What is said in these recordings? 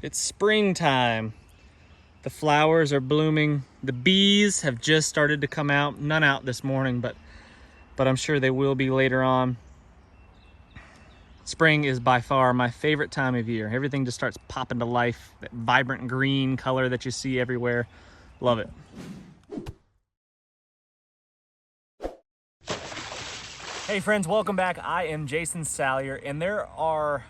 It's springtime. The flowers are blooming. The bees have just started to come out. None out this morning, but I'm sure they will be later on. Spring is by far my favorite time of year. Everything just starts popping to life. That vibrant green color that you see everywhere. Love it. Hey friends, welcome back. I am Jason Salyer, and there are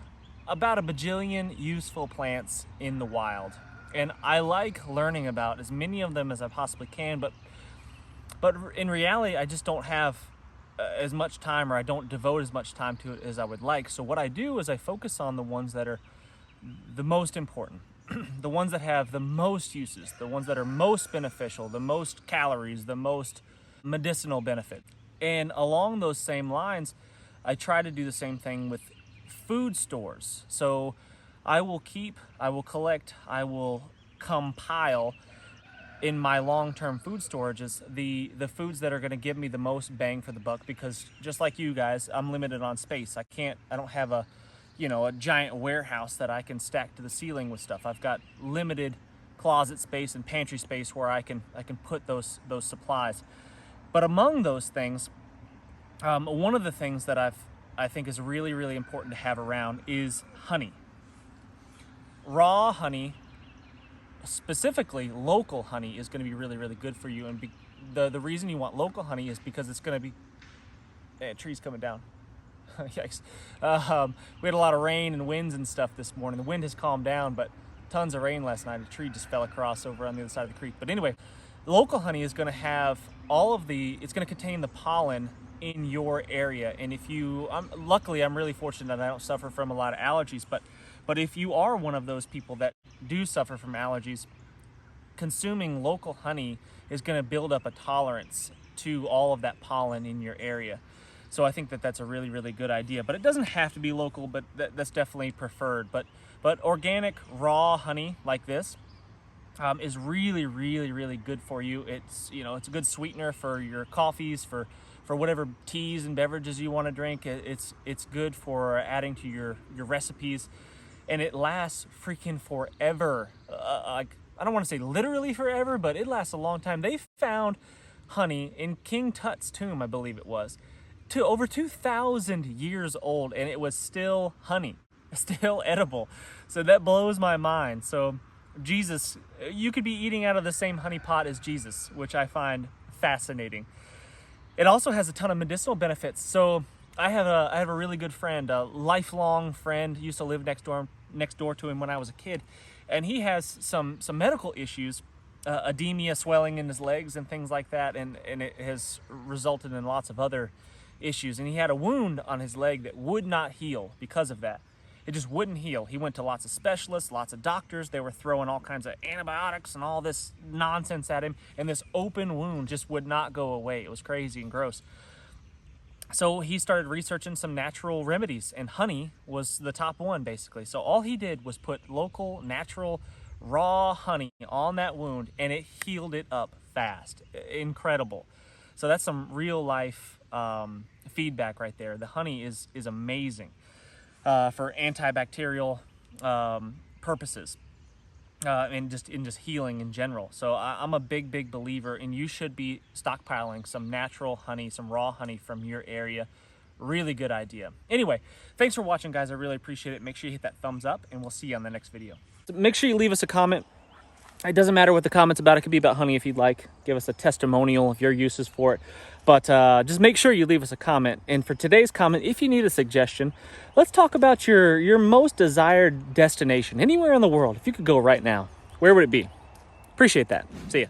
about a bajillion useful plants in the wild. And I like learning about as many of them as I possibly can, but in reality, I just don't have as much time, or I don't devote as much time to it as I would like. So what I do is I focus on the ones that are the most important, the ones that have the most uses, the ones that are most beneficial, the most calories, the most medicinal benefit. And along those same lines, I try to do the same thing with food stores. So I will collect, I will compile in my long-term food storages the foods that are going to give me the most bang for the buck, because just like you guys, I'm limited on space. I don't have a giant warehouse that I can stack to the ceiling with stuff. I've got limited closet space and pantry space where I can put those supplies. But among those things, one of the things that I think is really, really important to have around is honey. Raw honey, specifically local honey, is going to be really, really good for you. And the reason you want local honey is because it's going to be... tree's coming down. Yikes. We had a lot of rain and winds and stuff this morning. The wind has calmed down, but tons of rain last night. A tree just fell across over on the other side of the creek. But anyway, local honey is going to have it's going to contain the pollen in your area. And if you, luckily I'm really fortunate that I don't suffer from a lot of allergies, but if you are one of those people that do suffer from allergies, consuming local honey is going to build up a tolerance to all of that pollen in your area. So I think that that's a really, really good idea. But it doesn't have to be local, but that's definitely preferred. But organic raw honey like this is really, really, really good for you. It's it's a good sweetener for your coffees, for whatever teas and beverages you want to drink. It's good for adding to your recipes, and it lasts freaking forever. I don't want to say literally forever, but it lasts a long time. They found honey in King Tut's tomb, I believe it was, to over 2,000 years old, and it was still honey, still edible. So that blows my mind. So Jesus, you could be eating out of the same honey pot as Jesus, which I find fascinating. It also has a ton of medicinal benefits. So I have a really good friend, a lifelong friend, used to live next door to him when I was a kid, and he has some medical issues, edema, swelling in his legs and things like that, and it has resulted in lots of other issues. And he had a wound on his leg that would not heal because of that. It just wouldn't heal. He went to lots of specialists, lots of doctors. They were throwing all kinds of antibiotics and all this nonsense at him, and this open wound just would not go away. It was crazy and gross. So he started researching some natural remedies, and honey was the top one, basically. So all he did was put local, natural, raw honey on that wound, and it healed it up fast. Incredible. So that's some real life feedback right there. The honey is amazing for antibacterial purposes, and just healing in general. So I'm a big believer, and you should be stockpiling some natural honey, some raw honey from your area. Really good idea. Anyway, thanks for watching, guys. I really appreciate it. Make sure you hit that thumbs up, and we'll see you on the next video. Make sure you leave us a comment. It doesn't matter what the comment's about. It could be about honey if you'd like. Give us a testimonial of your uses for it. But just make sure you leave us a comment. And for today's comment, if you need a suggestion, let's talk about your most desired destination anywhere in the world. If you could go right now, where would it be? Appreciate that. See ya.